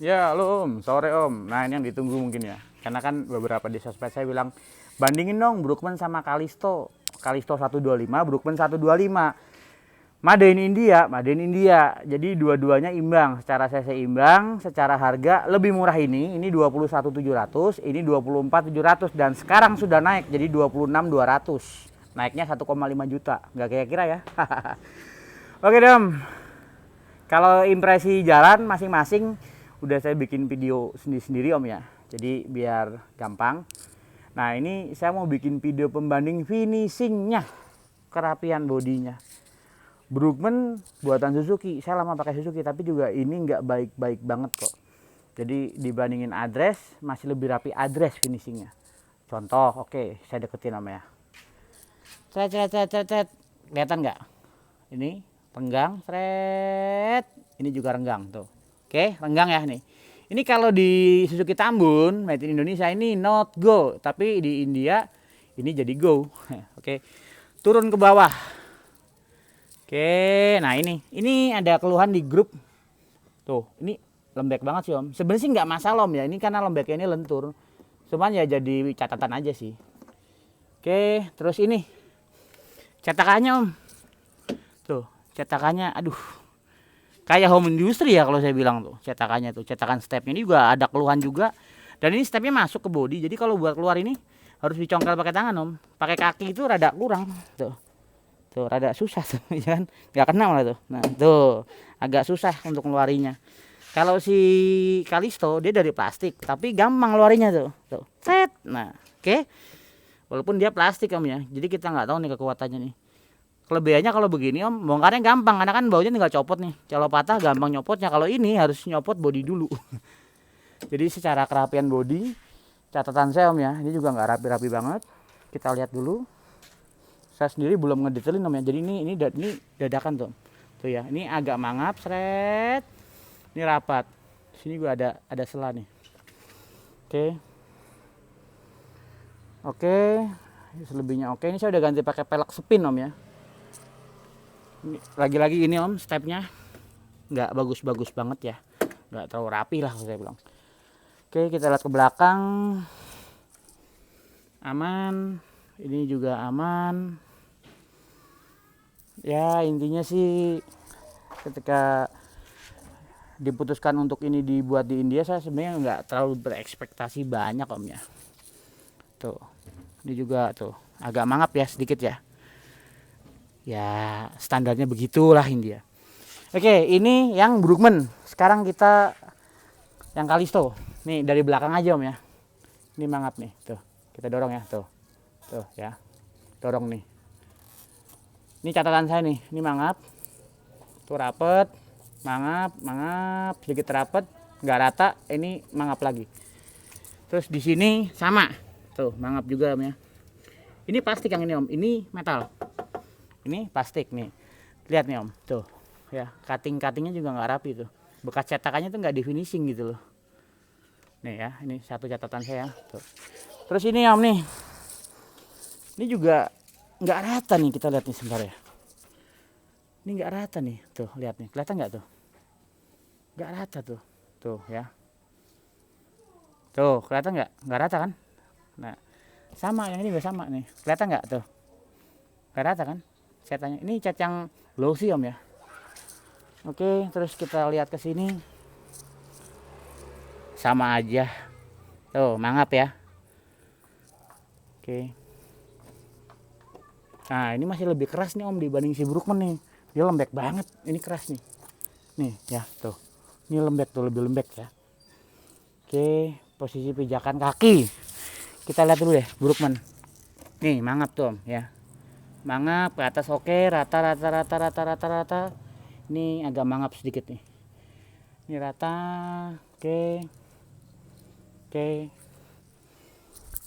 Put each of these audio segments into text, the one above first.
Ya, halo Om, sore Om. Nah, ini yang ditunggu mungkin ya. Karena kan beberapa di sosmed saya bilang, bandingin dong Brookman sama Kalisto. Kalisto 125, Brookman 125. Made in India, Made in India. Jadi dua-duanya imbang. Secara cc imbang, secara harga lebih murah ini 21.700, ini 24.700 dan sekarang sudah naik jadi 26.200. Naiknya 1,5 juta. Nggak kira-kira ya. Oke, Dom. Kalau impresi jalan masing-masing udah saya bikin video sendiri-sendiri Om ya. Jadi biar gampang. Nah, ini saya mau bikin video pembanding finishingnya, kerapian bodinya. Brookman buatan Suzuki. Saya lama pakai Suzuki tapi juga ini nggak baik-baik banget kok. Jadi dibandingin address masih lebih rapi address finishingnya. Contoh, oke, saya deketin Om ya. Cet. Kelihatan nggak? Ini renggang, seret. Ini juga renggang tuh. Oke, renggang ya nih. Ini kalau di Suzuki Tambun, made in Indonesia ini not go, tapi di India ini jadi go. Oke. Turun ke bawah. Oke, nah ini ada keluhan di grup. Tuh, ini lembek banget sih Om. Sebenarnya sih nggak masalah Om ya, ini karena lembeknya ini lentur. Cuman ya jadi catatan aja sih. Oke, terus ini cetakannya Om. Tuh, cetakannya aduh. Kayak home industry ya kalau saya bilang tuh, cetakannya tuh, cetakan stepnya ini juga ada keluhan juga. Dan ini stepnya masuk ke bodi, jadi kalau buat keluar ini harus dicongkel pakai tangan Om. Pakai kaki itu rada kurang tuh. Tuh rada susah tuh, ya kan? Nggak kena malah tuh. Nah, tuh agak susah untuk ngeluarinya. Kalau si Kalisto dia dari plastik, tapi gampang ngeluarinya tuh. Tuh. Set. Nah, oke. Walaupun dia plastik Om ya. Jadi kita nggak tahu nih kekuatannya nih. Kelebihannya kalau begini Om, bongkarnya gampang karena kan baunya tinggal copot nih. Kalau patah gampang nyopotnya. Kalau ini harus nyopot bodi dulu. Jadi secara kerapian bodi, catatan saya Om ya, ini juga nggak rapi-rapi banget. Kita lihat dulu. Saya sendiri belum ngedetailin Om ya. Jadi ini dadakan tuh. Tuh ya, ini agak mangap, seret. Ini rapat. Sini juga ada sela nih. Oke. Oke. Selebihnya oke. Ini saya udah ganti pakai pelek spin Om ya. Lagi-lagi ini Om, stepnya nggak bagus-bagus banget ya, nggak terlalu rapi lah saya bilang. Oke, kita lihat ke belakang, aman, ini juga aman. Ya intinya sih ketika diputuskan untuk ini dibuat di India, saya sebenarnya nggak terlalu berekspektasi banyak Om ya. Tuh, ini juga tuh agak mangap ya sedikit ya. Ya standarnya begitulah India. Oke, ini yang Brookman. Sekarang kita yang Kalisto. Nih dari belakang aja Om ya. Ini mangap nih, tuh. Kita dorong ya, tuh. Tuh ya. Dorong nih. Ini catatan saya nih, ini mangap. Tuh rapet, mangap, sedikit rapet, nggak rata, ini mangap lagi. Terus di sini sama. Tuh, mangap juga Om ya. Ini plastik yang ini Om, ini metal. Ini plastik nih, lihat nih Om, tuh ya, cuttingnya juga nggak rapi tuh, bekas cetakannya tuh nggak di finishing gitu loh. Nih ya, ini satu catatan saya tuh. Terus ini Om nih, ini juga nggak rata nih, kita lihat nih sebentar ya. Ini nggak rata nih, tuh lihat nih, kelihatan nggak tuh? Nggak rata tuh ya. Tuh kelihatan nggak rata kan? Nah sama yang ini juga sama nih, kelihatan nggak tuh? Nggak rata kan? Catanya ini cat yang glossy Om ya. Oke, terus kita lihat ke sini. Sama aja. Tuh, mangap ya. Oke. Nah, ini masih lebih keras nih Om dibanding si Brookman nih. Dia lembek banget. Ini keras nih. Nih, ya, tuh. Ini lembek tuh, lebih lembek ya. Oke, posisi pijakan kaki. Kita lihat dulu deh Brookman. Nih, mangap tuh Om ya. Mangap ke atas oke, rata. Ini agak mangap sedikit nih. Ini rata. Oke.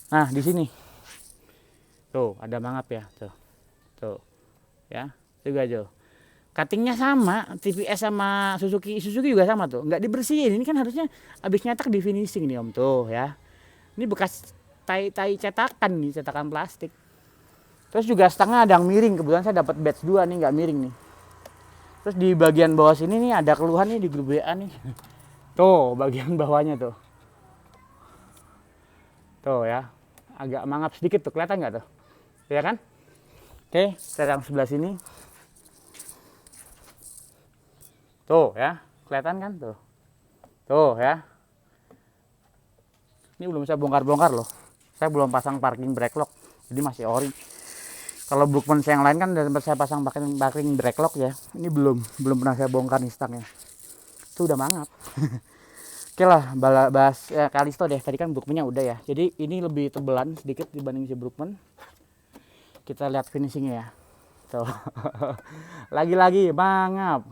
Nah, di sini. Tuh, ada mangap ya, tuh. Ya, juga tuh. Cuttingnya sama, TVS sama Suzuki juga sama tuh. Nggak dibersihin. Ini kan harusnya habis nyetak di finishing nih Om tuh ya. Ini bekas tai cetakan nih, cetakan plastik. Terus juga stangnya ada yang miring, kebetulan saya dapat batch 2 nih, nggak miring nih. Terus di bagian bawah sini nih ada keluhan nih di grup WA nih. Tuh bagian bawahnya tuh. Tuh ya, agak mangap sedikit tuh, kelihatan nggak tuh? Ya kan? Oke, kita yang sebelah sini. Tuh ya, kelihatan kan tuh. Tuh ya. Ini belum saya bongkar-bongkar loh. Saya belum pasang parking brake lock. Jadi masih ori. Kalau Brookman yang lain kan udah sempat saya pasang parking brake lock ya. Ini belum pernah saya bongkar nih stangnya. Itu udah mangap. Oke lah, bahas ya, Kalisto deh. Tadi kan Brookman-nya udah ya. Jadi ini lebih tebelan sedikit dibanding si Brookman. Kita lihat finishingnya ya. Tuh. Lagi-lagi mangap.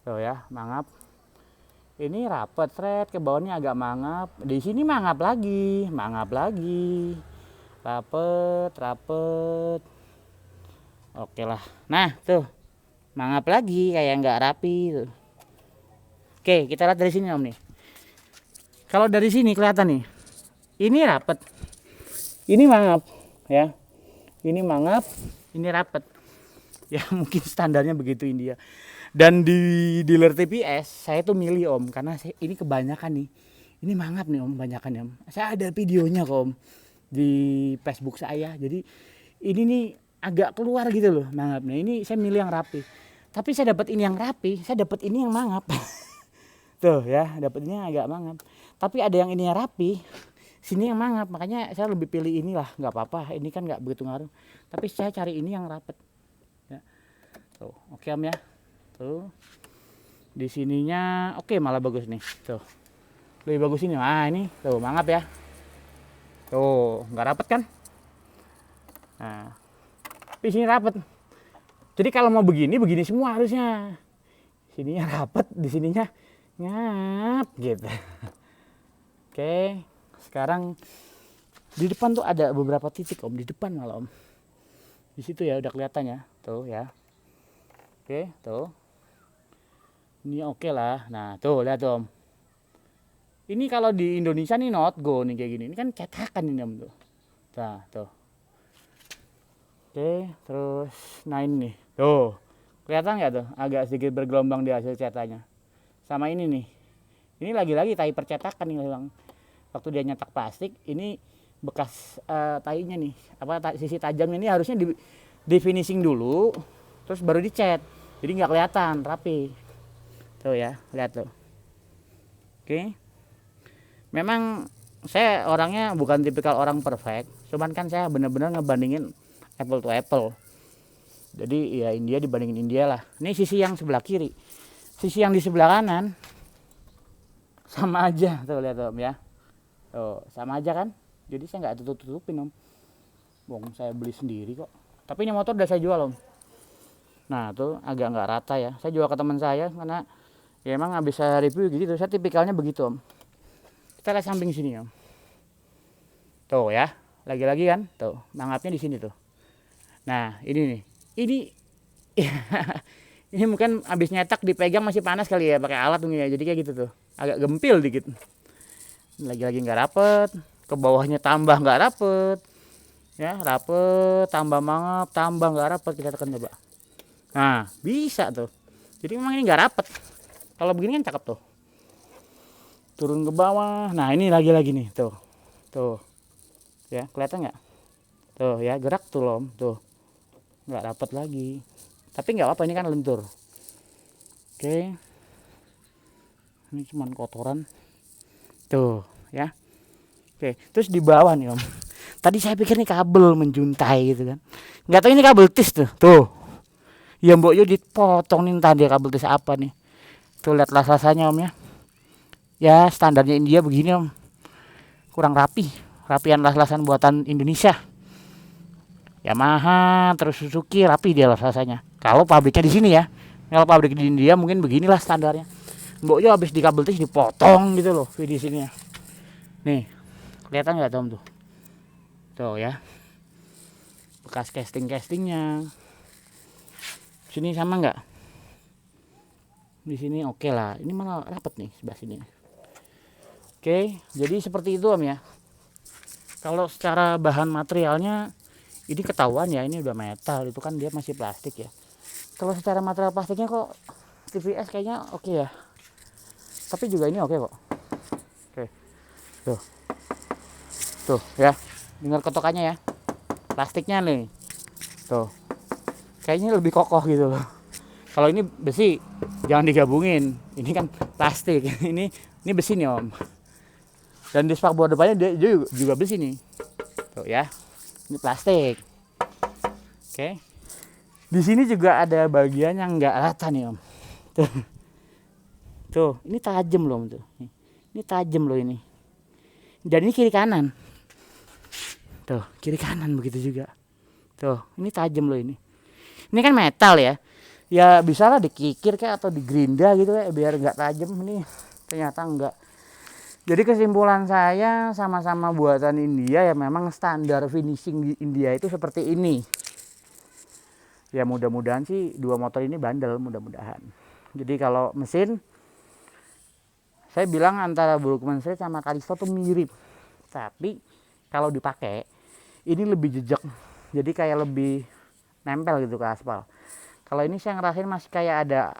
Tuh ya, mangap. Ini rapet, thread ke bawahnya agak mangap. Di sini mangap lagi. Rapet. Oke lah. Nah, tuh. Mangap lagi kayak nggak rapi tuh. Oke, kita lihat dari sini Om nih. Kalau dari sini kelihatan nih. Ini rapet. Ini mangap, ya. Ini mangap, ini rapet. Ya mungkin standarnya begitu India. Dan di dealer TPS saya tuh milih Om karena ini kebanyakan nih. Ini mangap nih Om, kebanyakan ya Om. Saya ada videonya kok Om di Facebook saya. Jadi ini nih agak keluar gitu loh mangapnya. Ini saya milih yang rapi. Tapi saya dapat ini yang rapi, saya dapat ini yang mangap. Tuh ya, dapat ini agak mangap. Tapi ada yang ini yang rapi, sini yang mangap. Makanya saya lebih pilih inilah, nggak apa-apa. Ini kan nggak begitu ngaruh. Tapi saya cari ini yang rapet. Ya. Tuh, oke Om ya. Tuh. Di sininya oke malah bagus nih. Tuh. Lebih bagus ini. Nah, ini tuh mangap ya. Tuh, nggak rapet kan? Nah. Tapi sini rapet. Jadi kalau mau begini semua harusnya. Sininya rapet, di sininya ngap gitu. Oke, sekarang di depan tuh ada beberapa titik Om, di depan malah Om. Di situ ya udah kelihatan ya, tuh ya. Oke, tuh. Ini oke lah. Nah, tuh lihat tuh Om. Ini kalau di Indonesia nih not go nih kayak gini. Ini kan cetakan ini Om tuh. Nah, tuh. Oke, terus nah ini nih. Tuh. Kelihatan nggak tuh? Agak sedikit bergelombang di hasil cetakannya. Sama ini nih. Ini lagi-lagi tai percetakan nih Bang. Waktu dia nyetak plastik, ini bekas tainya nih. Sisi tajamnya ini harusnya di finishing dulu, terus baru dicat. Jadi nggak kelihatan rapi. Tuh ya, lihat tuh. Oke. Memang saya orangnya bukan tipikal orang perfect, cuman kan saya benar-benar ngebandingin apple to apple. Jadi ya India dibandingin India lah. Ini sisi yang sebelah kiri. Sisi yang di sebelah kanan sama aja tuh lihat Om ya. Tuh, sama aja kan? Jadi saya nggak tutup-tutupin Om. Bong, saya beli sendiri kok. Tapi ini motor udah saya jual Om. Nah tuh agak nggak rata ya. Saya jual ke teman saya karena ya emang habis saya review gitu. Saya tipikalnya begitu Om. Kita lihat samping sini Om. Tuh ya, lagi-lagi kan? Tuh, mangapnya di sini tuh. Nah ini nih. Ini mungkin habis nyetak dipegang masih panas kali ya pakai alat mungkin ya. Jadi kayak gitu tuh. Agak gempil dikit. Lagi-lagi nggak rapet. Ke bawahnya tambah nggak rapet. Ya, rapet, tambah mangap, tambah nggak rapet. Kita tekan coba. Nah, bisa tuh. Jadi memang ini nggak rapet. Kalau begini kan cakep tuh. Turun ke bawah. Nah, ini lagi-lagi nih. Tuh. Tuh. Ya, kelihatan nggak? Tuh ya, gerak tuh Om. Tuh. Nggak rapet lagi. Tapi nggak apa-apa, ini kan lentur. Oke. Ini cuman kotoran. Tuh ya. Oke, terus di bawah nih Om. Tadi saya pikir nih kabel menjuntai gitu kan. Nggak tahu ini kabel tis tuh. Tuh. Ya Mbok Yu dipotong nih tadi kabel tis apa nih. Tuh lihat las-lasannya Om ya. Ya standarnya India begini Om. Kurang rapi. Rapian las-lasan buatan Indonesia. Yamaha terus Suzuki rapi dia las-lasannya. Kalau pabriknya di sini ya. Kalau pabrik di India mungkin beginilah standarnya. Mbok Yu habis di kabel tis dipotong gitu loh di sini ya. Nih, kelihatan nggak Tom tuh? Tuh ya. Bekas castingnya. Sini sama nggak? Di sini oke lah. Ini malah rapet nih sebelah sini. Oke, jadi seperti itu Om ya. Kalau secara bahan materialnya ini ketahuan ya, ini udah metal, itu kan dia masih plastik ya. Kalau secara material plastiknya kok TVS kayaknya oke ya. tapi juga ini oke kok. Oke. Tuh ya, dengar kotokannya ya, plastiknya nih tuh kayaknya lebih kokoh gitu loh. Kalau ini besi jangan digabungin, ini kan plastik. ini besi nih om, dan di spakbor depannya dia juga besi nih tuh ya, ini plastik. Oke, di sini juga ada bagian yang nggak rata nih om, tuh ini tajam loh om, tuh ini tajam loh ini, dan ini kiri kanan. Tuh, kiri kanan begitu juga. Tuh, ini tajam loh ini. Ini kan metal ya. Ya bisa lah dikikir kayak atau digerinda gitu kayak biar nggak tajam. Ini ternyata enggak. Jadi kesimpulan saya sama-sama buatan India ya, memang standar finishing di India itu seperti ini. Ya mudah-mudahan sih dua motor ini bandel, mudah-mudahan. Jadi kalau mesin saya bilang antara Brookman Street sama Callisto tuh mirip. Tapi kalau dipakai ini lebih jejak, jadi kayak lebih nempel gitu ke aspal. Kalau ini saya ngerasain masih kayak ada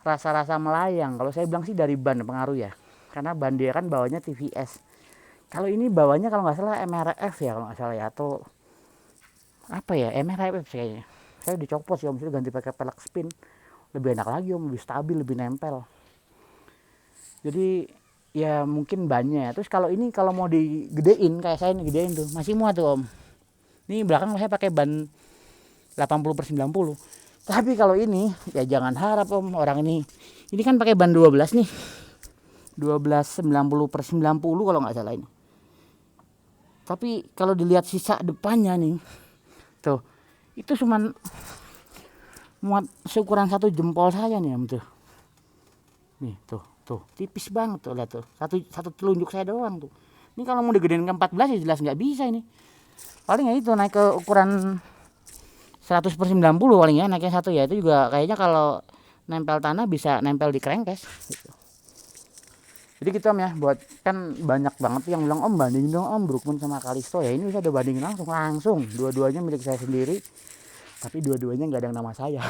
rasa-rasa melayang. Kalau saya bilang sih dari ban pengaruh ya, karena ban dia kan bawanya TVS. Kalau ini bawanya kalau nggak salah MRF ya kalau nggak salah ya, atau apa ya, MRF kayaknya. Saya dicopot sih om, itu ganti pakai pelek spin, lebih enak lagi om, lebih stabil, lebih nempel. Jadi ya mungkin bannya. Terus kalau ini kalau mau digedein kayak saya nih, gedein tuh masih muat tuh om. Ini belakang saya pakai ban 80/90. Tapi kalau ini ya jangan harap om, orang ini kan pakai ban 12 nih. 12/90 kalau nggak salah ini. Tapi kalau dilihat sisa depannya nih, tuh itu cuman muat seukuran satu jempol saja nih om tuh. Nih tuh tipis banget tuh, lihat tuh. Satu telunjuk saya doang tuh. Ini kalau mau digedein ke 14 ya jelas nggak bisa ini. Paling ya itu naik ke ukuran 100/90 paling ya, naiknya satu ya. Itu juga kayaknya kalau nempel tanah bisa nempel di crankcase gitu. Jadi gitu om ya, buat kan banyak banget yang bilang om bandingin dong om Brookman sama Callisto ya. Ini bisa ada bandingin langsung. Dua-duanya milik saya sendiri, tapi dua-duanya nggak ada nama saya.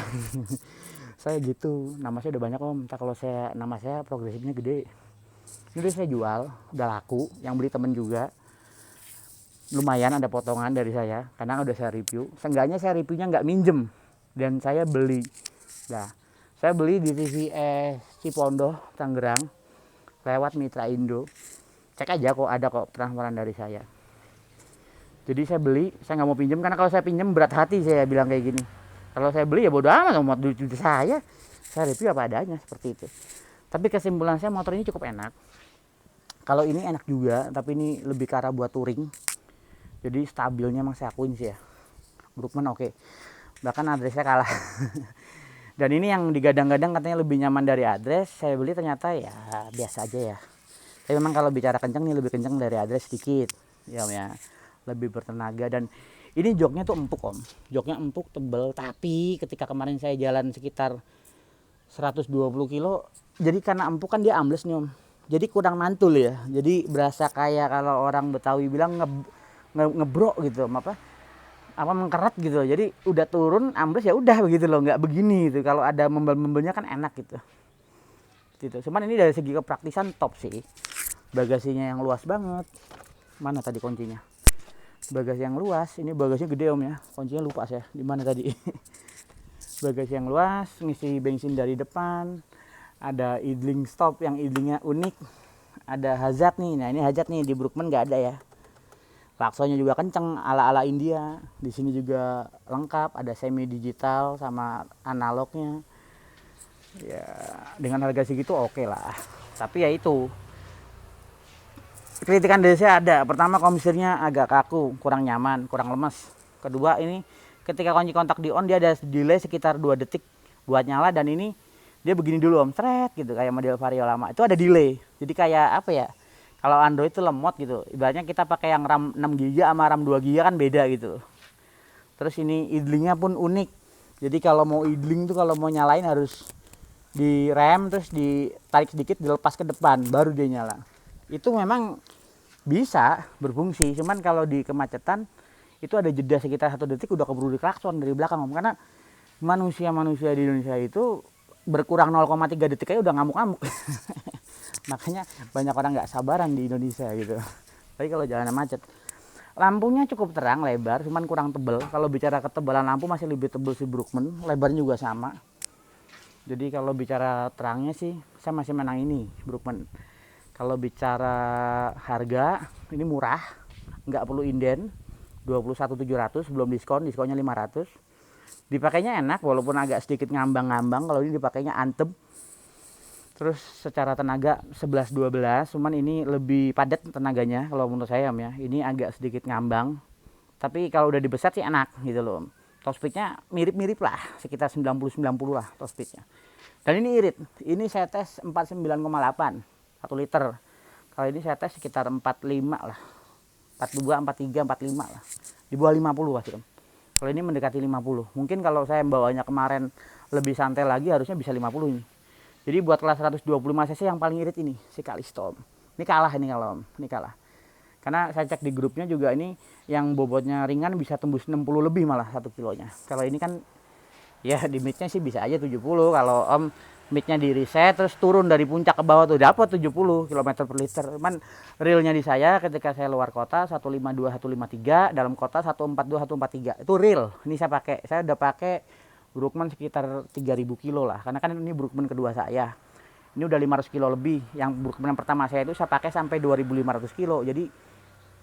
Saya gitu, nama saya udah banyak om. Entah kalau nama saya progresifnya gede. Ini udah saya jual, udah laku, yang beli temen juga. Lumayan ada potongan dari saya karena udah saya review. Seenggaknya saya reviewnya nggak minjem dan saya beli. Nah, saya beli di TVS Cipondoh Tangerang lewat Mitra Indo. Cek aja kok ada kok transferan dari saya. Jadi saya beli, saya nggak mau pinjem karena kalau saya pinjem berat hati saya bilang kayak gini. Kalau saya beli ya bodo amat, mau duit saya review apa adanya seperti itu. Tapi kesimpulan saya motor ini cukup enak. Kalau ini enak juga, tapi ini lebih ke arah buat touring. Jadi stabilnya emang saya akuin sih ya. Brookman oke. Bahkan addressnya kalah. Dan ini yang digadang-gadang katanya lebih nyaman dari address. Saya beli ternyata ya biasa aja ya. Tapi memang kalau bicara kencang nih lebih kencang dari address sedikit. Ya om ya. Lebih bertenaga dan ini joknya tuh empuk om. Joknya empuk, tebel. Tapi ketika kemarin saya jalan sekitar 120 kilo. Jadi karena empuk kan dia ambles nih om. Jadi kurang mantul ya. Jadi berasa kayak kalau orang Betawi bilang ngebrok gitu, apa mengkeret gitu. Jadi udah turun ambles ya udah begitu loh, nggak begini gitu. Kalau ada membel-membelnya kan enak gitu. Cuman ini dari segi kepraktisan top sih. Bagasinya yang luas banget. Mana tadi kuncinya? Bagasi yang luas. Ini bagasinya gede om ya. Kuncinya lupa saya. Di mana tadi? Bagasi yang luas, ngisi bensin dari depan. Ada idling stop yang idlingnya unik. Ada hazard nih. Nah ini hazard nih di Brookman nggak ada ya. Klaksonnya juga kenceng ala-ala India. Di sini juga lengkap, ada semi digital sama analognya. Ya, dengan harga segitu oke lah. Tapi ya itu. Kritikan dari saya ada. Pertama, komisirnya agak kaku, kurang nyaman, kurang lemes. Kedua, ini ketika kunci kontak di on dia ada delay sekitar 2 detik buat nyala, dan ini dia begini dulu om, seret gitu kayak model Vario lama. Itu ada delay. Jadi kayak apa ya? Kalau Android itu lemot gitu. Ibaratnya kita pakai yang RAM 6GB sama RAM 2GB kan beda gitu. Terus ini idlingnya pun unik. Jadi kalau mau idling tuh kalau mau nyalain harus di rem terus ditarik sedikit dilepas ke depan baru dia nyala. Itu memang bisa berfungsi. Cuman kalau di kemacetan itu ada jeda sekitar 1 detik udah keburu diklakson dari belakang om. Karena manusia di Indonesia itu berkurang 0,3 detik aja udah ngamuk-ngamuk. Makanya banyak orang nggak sabaran di Indonesia gitu. Tapi kalau jalanan macet. Lampunya cukup terang, lebar, cuman kurang tebel. Kalau bicara ketebalan lampu masih lebih tebel si Brookman, lebarnya juga sama. Jadi kalau bicara terangnya sih, saya masih menang ini Brookman. Kalau bicara harga, ini murah, nggak perlu inden, 21.700 belum diskon, diskonnya 500. Dipakainya enak, walaupun agak sedikit ngambang-ngambang. Kalau ini dipakainya antep. Terus secara tenaga 11-12, cuman ini lebih padat tenaganya kalau menurut saya ya. Ini agak sedikit ngambang. Tapi kalau udah dibeset sih enak gitu loh. Top speednya mirip-mirip lah, sekitar 90-90 lah top speednya. Dan ini irit. Ini saya tes 49,8 1 liter. Kalau ini saya tes sekitar 45 lah. 42, 43, 45 lah. Di bawah 50 pasti om. Kalau ini mendekati 50. Mungkin kalau saya bawanya kemarin lebih santai lagi harusnya bisa 50 ini. Jadi buat kelas 125 cc yang paling irit ini si Callisto. Ini kalah ini kalau om, ini kalah. Karena saya cek di grupnya juga ini yang bobotnya ringan bisa tembus 60 lebih malah 1 kilonya. Kalau ini kan ya di midnya sih bisa aja 70. Kalau om midnya di reset terus turun dari puncak ke bawah tuh dapat 70 km per liter. Cuman realnya di saya ketika saya luar kota 152 153, dalam kota 142 143. Itu real. Ini saya pakai. Saya udah pakai Brookman sekitar 3000 kilo lah, karena kan ini Brookman kedua saya. Ini udah 500 kilo lebih. Yang Brookman pertama saya itu saya pakai sampai 2500 kilo. Jadi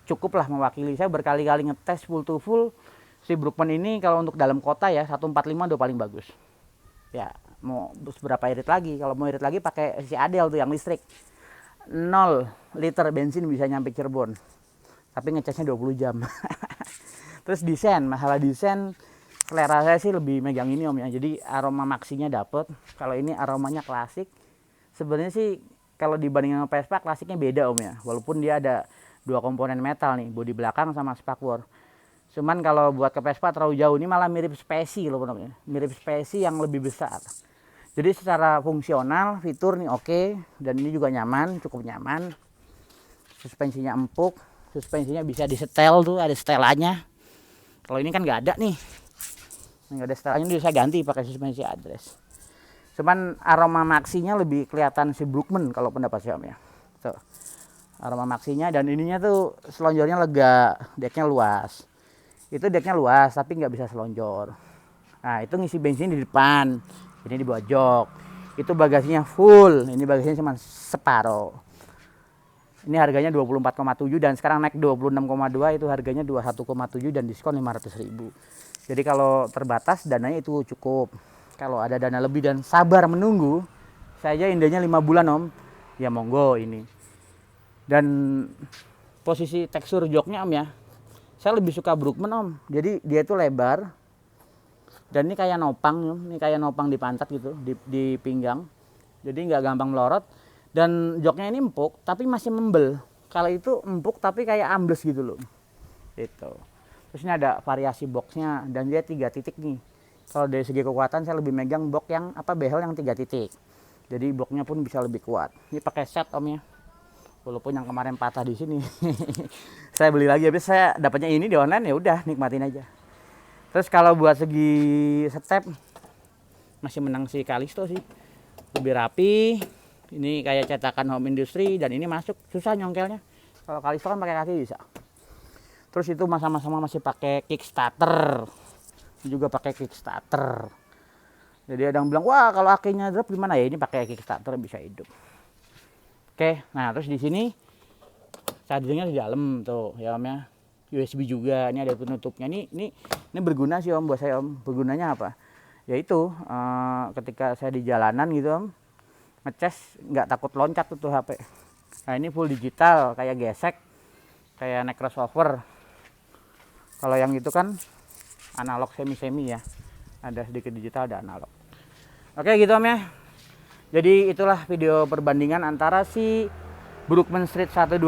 cukup lah mewakili. Saya berkali-kali ngetes full to full. Si Brookman ini kalau untuk dalam kota ya 145 udah paling bagus. Ya mau berapa irit lagi? Kalau mau irit lagi pakai si Adel tuh yang listrik. 0 liter bensin bisa nyampe Cirebon. Tapi ngecasnya 20 jam. Terus desain, masalah desain selera saya sih lebih megang ini om ya. Jadi aroma maksinya dapet. Kalau ini aromanya klasik. Sebenarnya sih kalau dibandingin sama Vespa klasiknya beda om ya. Walaupun dia ada 2 komponen metal nih, bodi belakang sama spakbor. Cuman kalau buat ke Vespa terlalu jauh, ini malah mirip Speci loh namanya. Mirip Speci yang lebih besar. Jadi secara fungsional fitur nih oke, dan ini juga nyaman, cukup nyaman. Suspensinya empuk, suspensinya bisa disetel tuh, ada setelannya. Kalau ini kan nggak ada nih. Nggak ada setelannya, ini saya ganti pakai suspensi address. Cuman aroma maksinya lebih kelihatan si Brookman kalau pendapat saya om ya. Tuh. Aroma maksinya dan ininya tuh selonjornya lega, deknya luas. Itu deknya luas tapi nggak bisa selonjor. Nah itu ngisi bensin di depan, ini di bawah jok. Itu bagasinya full, ini bagasinya cuma separuh. Ini harganya 24,7 dan sekarang naik 26,2, itu harganya 21,7 dan diskon 500.000. Jadi kalau terbatas dananya itu cukup. Kalau ada dana lebih dan sabar menunggu, saya indahnya 5 bulan om, ya monggo ini. Dan posisi tekstur joknya om ya, saya lebih suka Brookman om. Jadi dia itu lebar dan ini kayak nopang, ini kayak nopang di pantat gitu, di pinggang. Jadi nggak gampang melorot. Dan joknya ini empuk tapi masih membel. Kalau itu empuk tapi kayak ambles gitu loh. Itu. Terus ini ada variasi boxnya dan dia 3 titik nih. Kalau dari segi kekuatan saya lebih megang box yang behel yang 3 titik. Jadi boxnya pun bisa lebih kuat. Ini pakai set om ya. Walaupun yang kemarin patah di sini. Saya beli lagi habis saya dapatnya ini di online ya udah nikmatin aja. Terus kalau buat segi step masih menang si Callisto sih. Lebih rapi. Ini kayak cetakan home industry dan ini masuk susah nyongkelnya. Kalau Callisto kan pakai kaki bisa. Terus itu sama-sama masih pakai kickstarter. Juga pakai kickstarter. Jadi ada yang bilang, "Wah, kalau akinya drop gimana ya?" Ini pakai kickstarter bisa hidup. Oke, nah terus di sini chargernya di dalam tuh ya om ya. USB juga, ini ada penutupnya. Ini berguna sih om buat saya om. Bergunanya apa? Yaitu ketika saya di jalanan gitu om, ngecas nggak takut loncat tuh HP. Nah ini full digital kayak gesek, kayak naik crossover. Kalau yang itu kan analog semi ya, ada sedikit digital ada analog. Oke gitu om ya. Jadi itulah video perbandingan antara si Brookman Street 125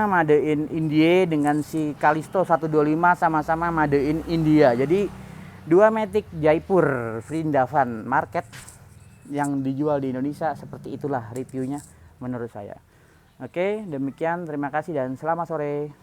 made in India dengan si Callisto 125 sama-sama made in India. Jadi dua Matic Jaipur Vrindavan Market yang dijual di Indonesia, seperti itulah reviewnya menurut saya. Oke, demikian, terima kasih dan selamat sore.